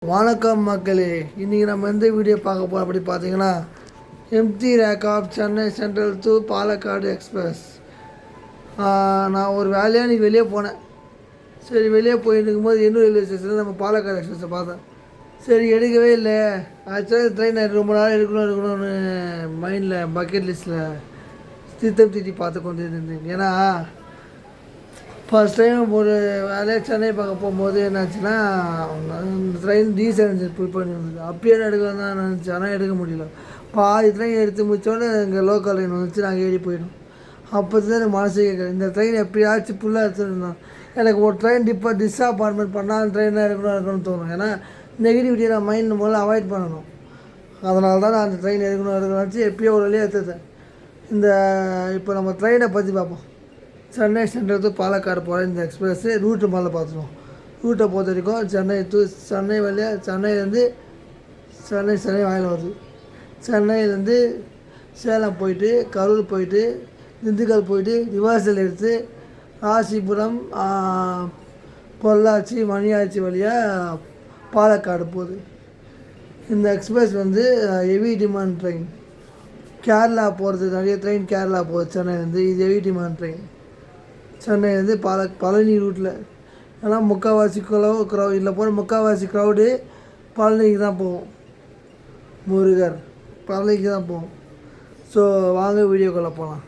வணக்கம் மக்களே, இன்றைக்கி நம்ம எந்த வீடியோ பார்க்க போகிறோம் அப்படி பார்த்தீங்கன்னா, empty rake of Chennai Central to Palakkad express. நான் ஒரு வேலையாக இன்றைக்கி வெளியே போனேன். சரி, வெளியே போயிட்டு இருக்கும்போது இன்னும் ரயில்வே ஸ்டேஷனில் நம்ம பாலக்காடு எக்ஸ்பிரஸை பார்த்தேன். சரி, எடுக்கவே இல்லை. ஆக்சுவலாக ட்ரெயின் ரொம்ப நாள் எடுக்கணும்னு மைண்டில் பக்கெட் லிஸ்ட்டில் திட்டம் தீட்டி பார்த்து கொண்டு இருந்தேன். ஏன்னா ஃபஸ்ட் டைம் ஒரு வேலையாக சென்னை பார்க்க போகும்போது என்னாச்சுன்னா, ட்ரெயின் டீசல் இன்ஜின் புல் பண்ணி வந்தது. அப்படியே எடுக்கலாம் தான் நினச்சி, ஆனால் எடுக்க முடியல. பாதி ட்ரெயின் எடுத்து முடித்தோடனே இங்கே லோக்கல் ட்ரெயின் வந்துச்சு, நாங்கள் ஏறி போயிடும். அப்போ தான் எனக்கு மனசு கேட்குறேன், இந்த ட்ரெயின் எப்படியாச்சும் ஃபுல்லாக எடுத்துருந்தோம். எனக்கு ஒரு ட்ரெயின் டிஸ்அப்பாயின்மெண்ட் பண்ணால் ட்ரெயினாக இருக்கணும்னு தோணும். ஏன்னா நெகட்டிவிட்டியை நான் மைண்ட் முதல்ல அவாய்ட் பண்ணணும். அதனால தான் நான் அந்த ட்ரெயின் எடுக்கணும்னு நினச்சி எப்படியோ ஒரு வழியாக எடுத்துட்டேன். இப்போ நம்ம ட்ரெயினை பற்றி பார்ப்போம். சென்னை சென்ட்ரல் டு பாலக்காடு போகிற இந்த எக்ஸ்பிரஸ்ஸு ரூட்டு மேலே பார்த்துருவோம். ரூட்டை பொறுத்த வரைக்கும் சென்னை வழியாக சென்னையிலேருந்து சென்னை வாயில் வருது. சென்னையிலேருந்து சேலம் போயிட்டு, கரூர் போயிட்டு, திண்டுக்கல் போயிட்டு, ரிவர்சல் எடுத்து ராசிபுரம், பொள்ளாச்சி, மணியாச்சி வழியாக பாலக்காடு போகுது. இந்த express heavy demand train. Kerala போகிறது நிறைய ட்ரெயின் கேரளா போகுது சென்னையிலேருந்து. இது ஹெவி டிமாண்ட் ட்ரெயின். சென்னையிலேருந்து பழனி ரூட்டில். ஏன்னா முக்கால்வாசி இல்லை போகிற முக்கால்வாசி க்ரௌடு பழனிக்கு தான் போவோம். முருகர் பழனிக்கு தான் போவோம். ஸோ வாங்க வீடியோக்குள்ளே போகலாம்.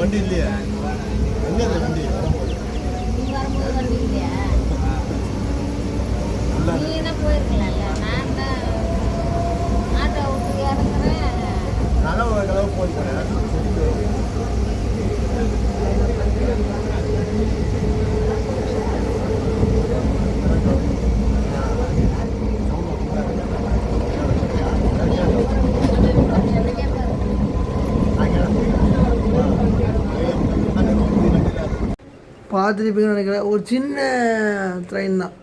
வண்டி இல்லையா? எங்க இந்த வண்டி பார்த்துருப்பீங்கன்னு நினைக்கிறேன். ஒரு சின்ன ட்ரெயின் தான்.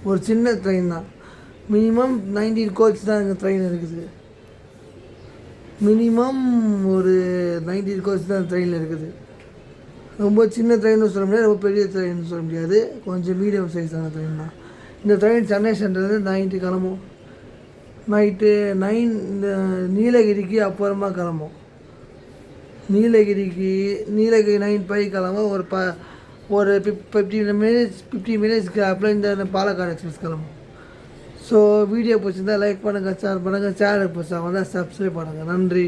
ஒரு சின்ன ட்ரெயின் தான். மினிமம் 19 கோச் தான் எங்கள் ட்ரெயின் இருக்குது. மினிமம் ஒரு 19 கோச் தான் ட்ரெயினில் இருக்குது. ரொம்ப சின்ன ட்ரெயின்னு சொல்ல முடியாது, ரொம்ப பெரிய ட்ரெயின்னு சொல்ல முடியாது. கொஞ்சம் மீடியம் சைஸான ட்ரெயின் தான். இந்த ட்ரெயின் சென்னை சென்ட்ரலேருந்து நைட்டு கிளம்பும். நைட்டு 9 நீலகிரிக்கு அப்புறமா கிளம்பும். நீலகிரி 9 கிளம்ப ஒரு 50 மினிட்ஸ் கேப்பில் இந்த பாலக்காடு எக்ஸ்பிரஸ் கிளம்பும். ஸோ வீடியோ பிடிச்சிருந்தால் லைக் பண்ணுங்கள், ஷேர் பண்ணுங்கள். சேனல் பிடிச்சா வந்தால் சப்ஸ்கிரைப் பண்ணுங்கள். நன்றி.